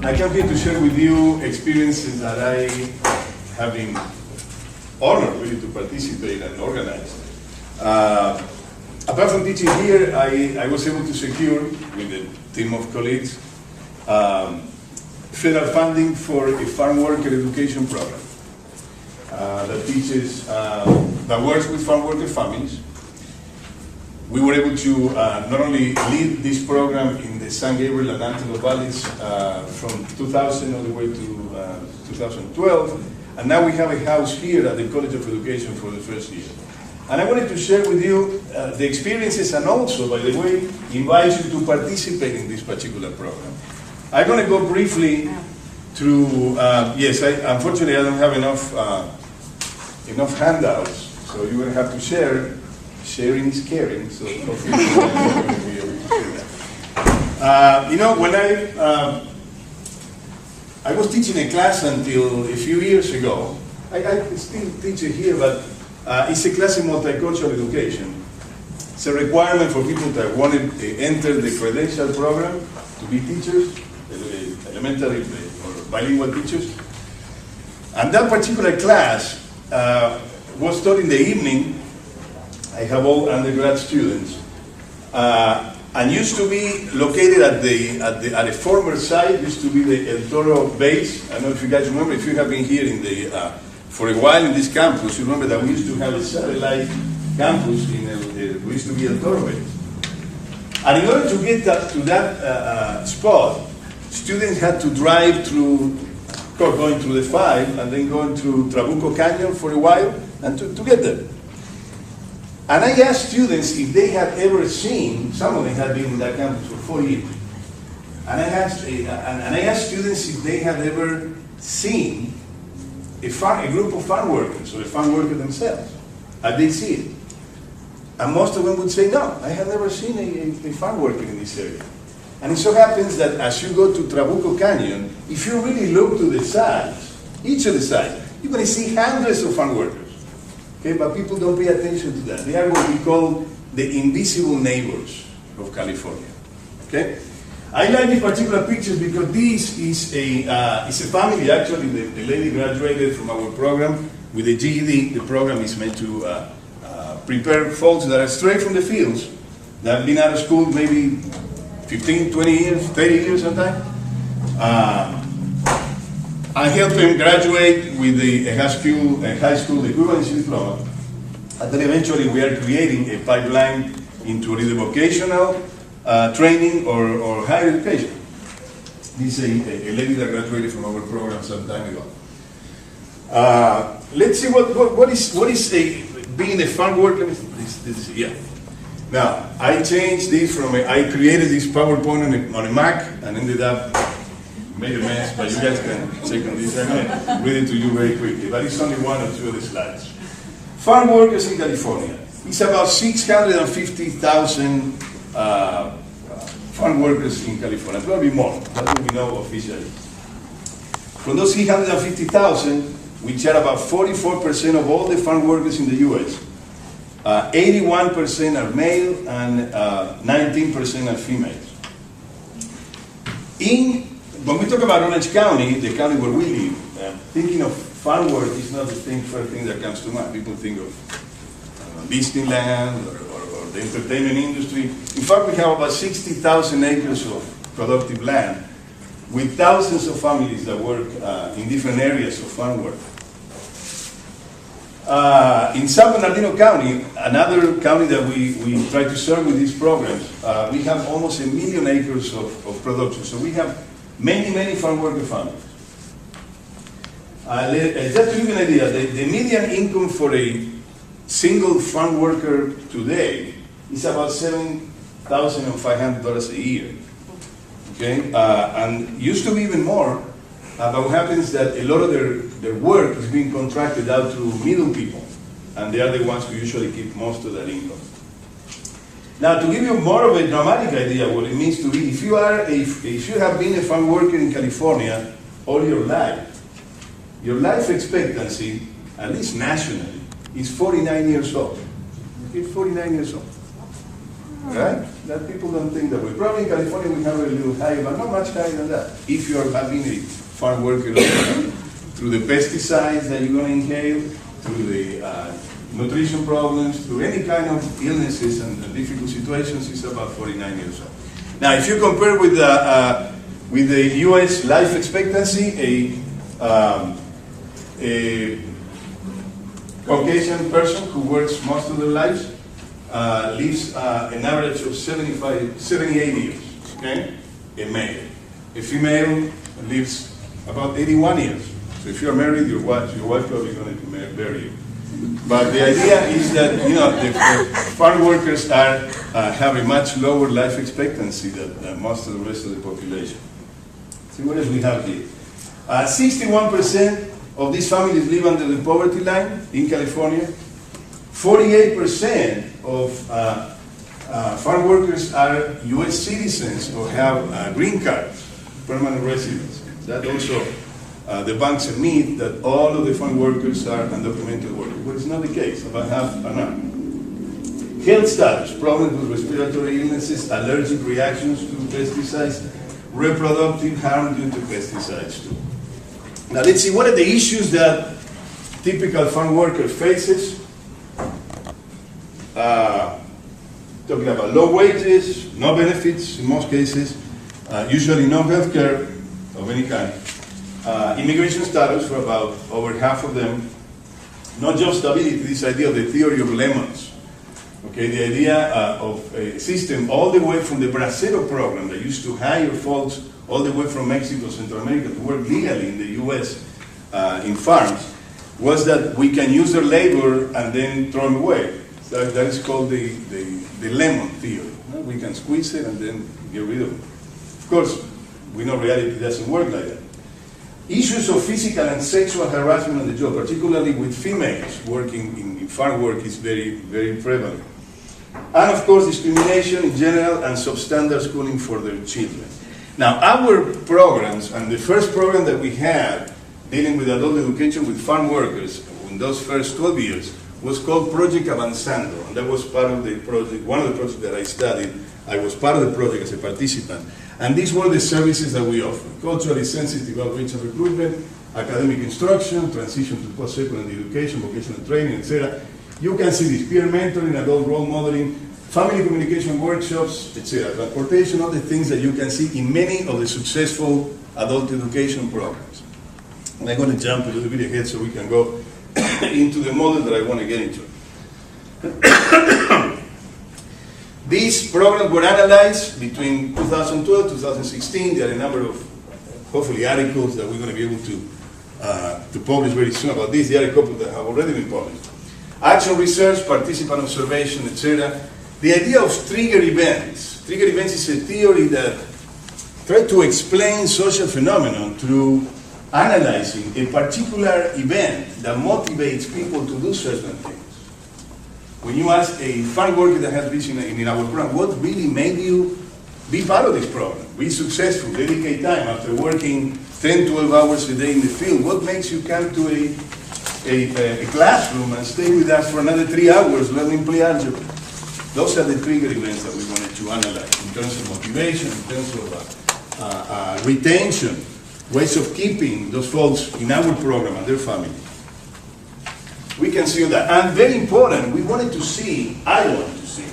I come here to share with you experiences that I have been honored really to participate and organize. Apart from teaching here, I was able to secure, with a team of colleagues, federal funding for a farm worker education program that teaches, that works with farm worker families. We were able to not only lead this program in the San Gabriel and Antelope Valleys from 2000 all the way to 2012, and now we have a house here at the College of Education for the first year. And I wanted to share with you the experiences, and also, by the way, invite you to participate in this particular program. I'm going to go briefly through, yes, unfortunately I don't have enough handouts, so you're going to have to share. Sharing is caring, so hopefully you'll be able to share that. You know, when I was teaching a class until a few years ago, I still teach it here, but it's a class in multicultural education. It's a requirement for people that want to enter the credential program to be teachers, elementary or bilingual teachers. And that particular class was taught in the evening. I have all undergrad students, and used to be located at a former site. Used to be the El Toro base. I don't know if you guys remember. If you have been here in for a while in this campus, you remember that we used to have a satellite campus we used to be El Toro base. And in order to get to that spot, students had to drive through, going through the 5, and then going through Trabuco Canyon for a while, and to get there. And I asked students if they had ever seen, some of them had been in that campus for 4 years, and I asked students if they had ever seen a group of farm workers, or a farm worker themselves. Had they seen it? And most of them would say, no, I have never seen a farm worker in this area. And it so happens that as you go to Trabuco Canyon, if you really look to the sides, each of the sides, you're going to see hundreds of farm workers. Okay, but people don't pay attention to that. They are what we call the invisible neighbors of California. Okay, I like these particular pictures because this is a family. Actually, the lady graduated from our program with a GED. The program is meant to prepare folks that are straight from the fields, that have been out of school maybe 15, 20 years, 30 years sometimes. I helped them graduate with a high school equivalency diploma, and then eventually we are creating a pipeline into either vocational training or higher education. This is a lady that graduated from our program some time ago. Let's see what is being a farm worker. Yeah. Now I changed this from I created this PowerPoint on a Mac and ended up. Made a mess, but you guys can check on this. I'm going to read it to you very quickly, but it's only one or two of the slides. Farm workers in California. It's about 650,000 farm workers in California, probably more. That's what we know officially. From those 650,000, which are about 44% of all the farm workers in the U.S., 81% are male and 19% are females. When we talk about Orange County, the county where we live, thinking of farm work is not the first thing that comes to mind. People think of Disneyland or the entertainment industry. In fact, we have about 60,000 acres of productive land with thousands of families that work in different areas of farm work. In San Bernardino County, another county that we try to serve with these programs, we have almost 1 million acres of production. So we have many farm worker families. Just to give you an idea, the median income for a single farm worker today is about $7,500 a year. Okay, and used to be even more. But what happens is that a lot of their work is being contracted out to middle people, and they are the ones who usually keep most of that income. Now, to give you more of a dramatic idea what it means to be, if you have been a farm worker in California all your life expectancy, at least nationally, is 49 years old. Okay, 49 years old. right? That people don't think that way. Probably in California we have a little higher, but not much higher than that. If you are having a farm worker through the pesticides that you're going to inhale, through the nutrition problems, through any kind of illnesses and difficult situations, it's about 49 years old. Now, if you compare with the U.S. life expectancy, a Caucasian person who works most of their lives lives an average of 78 years, okay? A male. A female lives about 81 years. So if you're married, your wife probably going to marry you. But the idea is that, you know, the farm workers have a much lower life expectancy than most of the rest of the population. See what else we have here. 61% of these families live under the poverty line in California. 48% of farm workers are U.S. citizens or have green cards, permanent residents. That also debunks a myth that all of the farm workers are undocumented workers. But it's not the case. About half are not. Health status, problems with respiratory illnesses, allergic reactions to pesticides, reproductive harm due to pesticides too. Now let's see, what are the issues that typical farm worker faces? Talking about low wages, no benefits in most cases, usually no health care of any kind, immigration status for about over half of them, no job stability, this idea of the theory of lemons. Okay, the idea of a system all the way from the Bracero program that used to hire folks all the way from Mexico, Central America to work legally in the U.S. In farms, was that we can use their labor and then throw them away. That is called the lemon theory. We can squeeze it and then get rid of it. Of course, we know reality doesn't work like that. Issues of physical and sexual harassment on the job, particularly with females working in farm work, is very, very prevalent. And of course, discrimination in general and substandard schooling for their children. Now, our programs, and the first program that we had dealing with adult education with farm workers in those first 12 years was called Project Avanzando, and that was part of the project, one of the projects that I studied. I was part of the project as a participant. And these were the services that we offered: culturally sensitive outreach and recruitment, academic instruction, transition to post-secondary education, vocational training, etc. You can see this: peer mentoring, adult role modeling, family communication workshops, etc. Transportation, all the things that you can see in many of the successful adult education programs. And I'm going to jump a little bit ahead so we can go into the model that I want to get into. These programs were analyzed between 2012 and 2016. There are a number of, hopefully, articles that we're going to be able to publish very soon about this. There are a couple that have already been published. Action research, participant observation, etc. The idea of trigger events. Trigger events is a theory that tries to explain social phenomenon through analyzing a particular event that motivates people to do certain things. When you ask a farm worker that has been in our program, what really made you be part of this program, be successful, dedicate time after working 10, 12 hours a day in the field, what makes you come to a classroom and stay with us for another 3 hours learning play algebra? Those are the trigger events that we wanted to analyze in terms of motivation, in terms of retention, ways of keeping those folks in our program and their family. We can see that. And very important, we wanted to see, I wanted to see,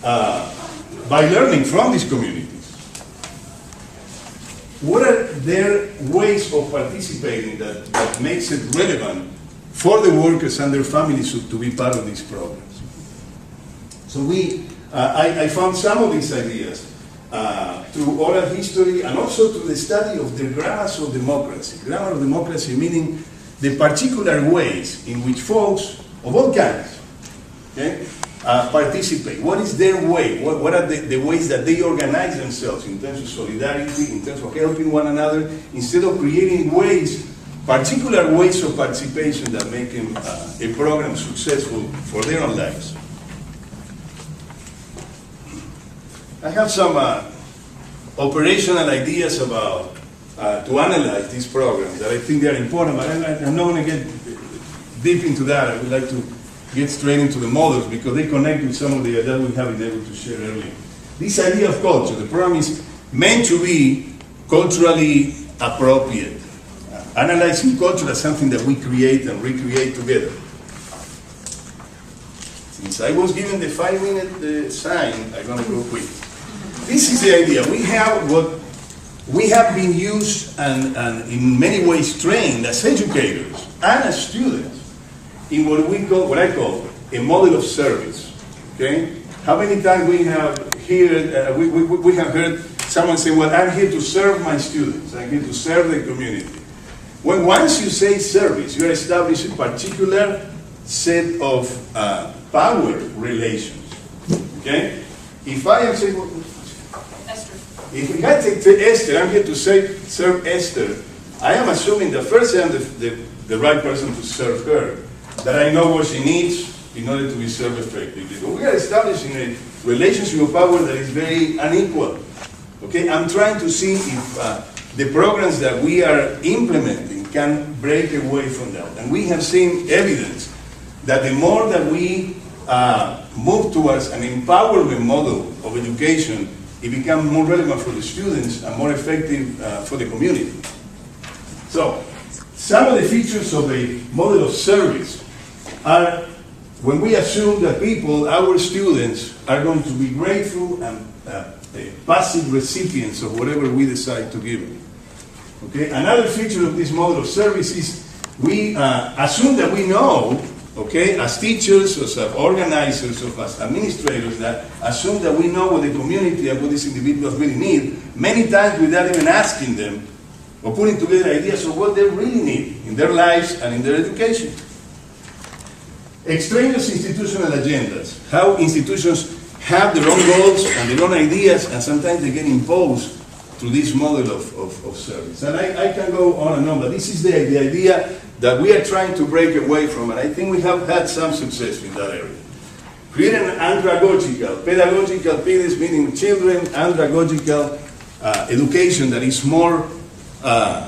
by learning from these communities, what are their ways of participating that makes it relevant for the workers and their families to be part of these programs. So I found some of these ideas through oral history and also through the study of the grammars of democracy. Grammar of democracy meaning the particular ways in which folks of all kinds, okay, participate. What is their way? What are the ways that they organize themselves in terms of solidarity, in terms of helping one another, instead of creating ways, particular ways of participation that make a program successful for their own lives. I have some operational ideas about to analyze these programs that I think they are important, but I'm not going to get deep into that. I would like to get straight into the models because they connect with some of the that we have been able to share earlier. This idea of culture, the program is meant to be culturally appropriate. Analyzing culture as something that we create and recreate together. Since I was given the 5-minute sign, I'm going to go quick. This is the idea. We have what we have been used and in many ways trained as educators and as students in what I call a model of service. Okay? How many times we have we have heard someone say, well, I'm here to serve my students. I'm here to serve the community. When once you say service, you establish a particular set of power relations. Okay? If I am saying, if I take Esther, I'm here to serve Esther, I am assuming that first I'm the right person to serve her, that I know what she needs in order to be served effectively. But we are establishing a relationship of power that is very unequal. Okay? I'm trying to see if the programs that we are implementing can break away from that. And we have seen evidence that the more that we move towards an empowerment model of education, it becomes more relevant for the students and more effective for the community. So, some of the features of a model of service are when we assume that people, our students, are going to be grateful and passive recipients of whatever we decide to give them. Okay? Another feature of this model of service is we assume that we know, okay, as teachers, as organizers, as administrators, that assume that we know what the community and what these individuals really need, many times without even asking them or putting together ideas of what they really need in their lives and in their education. Extraneous institutional agendas, how institutions have their own goals and their own ideas, and sometimes they get imposed through this model of service. And I can go on and on, but this is the idea that we are trying to break away from, and I think we have had some success in that area. Create an andragogical, pedagogical, pedes meaning children, andragogical education that is more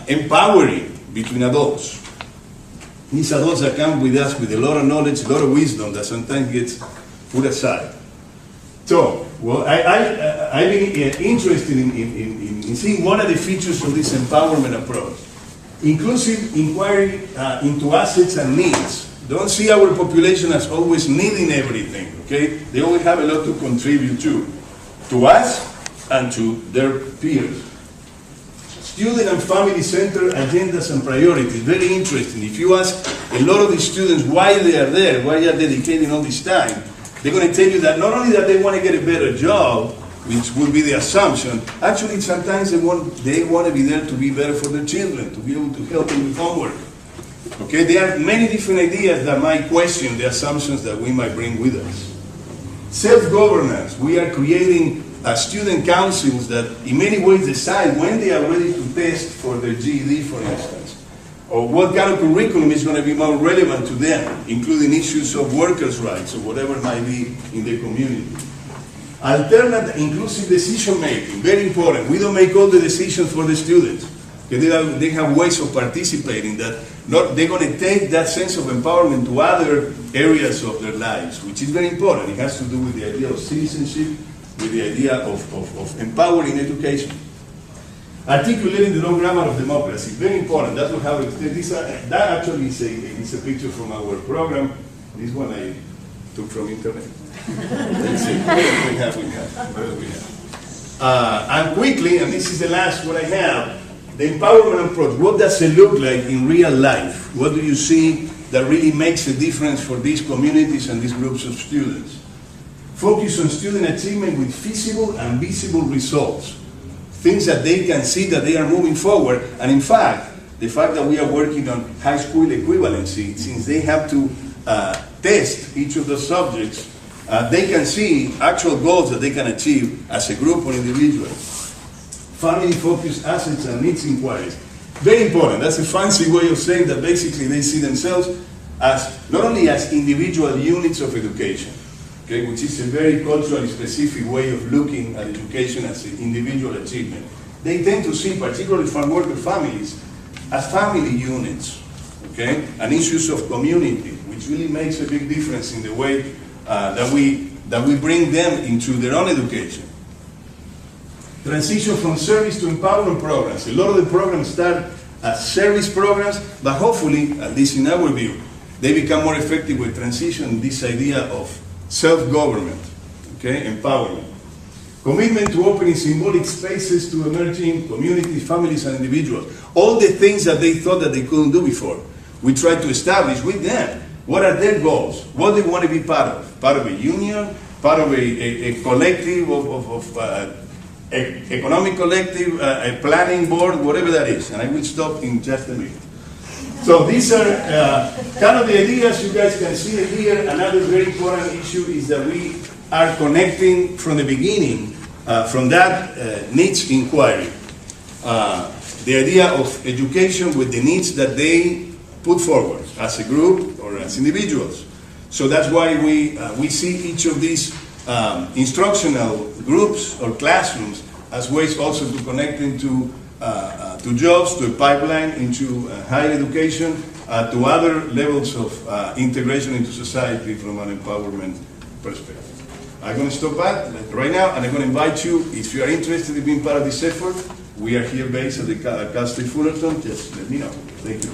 empowering between adults. These adults that come with us with a lot of knowledge, a lot of wisdom that sometimes gets put aside. So, well, I've been interested in seeing what are the features of this empowerment approach. Inclusive inquiry into assets and needs. Don't see our population as always needing everything, okay? They always have a lot to contribute to us and to their peers. Student and family-centered agendas and priorities, very interesting. If you ask a lot of the students why they are there, why they are dedicating all this time, they're going to tell you that not only that they want to get a better job, which would be the assumption, actually sometimes they want to be there to be better for their children, to be able to help them with homework. Okay, there are many different ideas that might question the assumptions that we might bring with us. Self-governance, we are creating student councils that in many ways decide when they are ready to test for their GED, for instance, or what kind of curriculum is going to be more relevant to them, including issues of workers' rights or whatever it might be in the community. Alternate inclusive decision making, very important. We don't make all the decisions for the students. They have ways of participating that they're going to take that sense of empowerment to other areas of their lives, which is very important. It has to do with the idea of citizenship, with the idea of empowering education. Articulating the non-grammar of democracy, very important. That's what how that actually is a picture from our program. This one I took from internet. Let's see, what do we have? And quickly, and this is the last one I have, the empowerment approach. What does it look like in real life? What do you see that really makes a difference for these communities and these groups of students? Focus on student achievement with feasible and visible results. Things that they can see that they are moving forward. And in fact, the fact that we are working on high school equivalency, since they have to test each of the subjects, they can see actual goals that they can achieve as a group or individual. Family-focused assets and needs inquiries. Very important. That's a fancy way of saying that basically they see themselves as not only as individual units of education, okay, which is a very culturally specific way of looking at education as an individual achievement. They tend to see, particularly farmworker families, as family units, okay, and issues of community, which really makes a big difference in the way that we bring them into their own education. Transition from service to empowerment programs. A lot of the programs start as service programs, but hopefully, at least in our view, they become more effective with transition, this idea of self-government, okay, empowerment. Commitment to opening symbolic spaces to emerging communities, families, and individuals. All the things that they thought that they couldn't do before, we try to establish with them. What are their goals? What do they want to be part of? Part of a union? Part of a collective economic collective, a planning board, whatever that is. And I will stop in just a minute. So these are kind of the ideas. You guys can see it here. Another very important issue is that we are connecting from the beginning, from that needs inquiry, the idea of education with the needs that they put forward as a group or as individuals. So that's why we see each of these instructional groups or classrooms as ways also to connect into to jobs, to a pipeline, into higher education, to other levels of integration into society from an empowerment perspective. I'm going to stop that right now, and I'm going to invite you, if you are interested in being part of this effort, we are here based at the Cal State Fullerton. Just let me know. Thank you.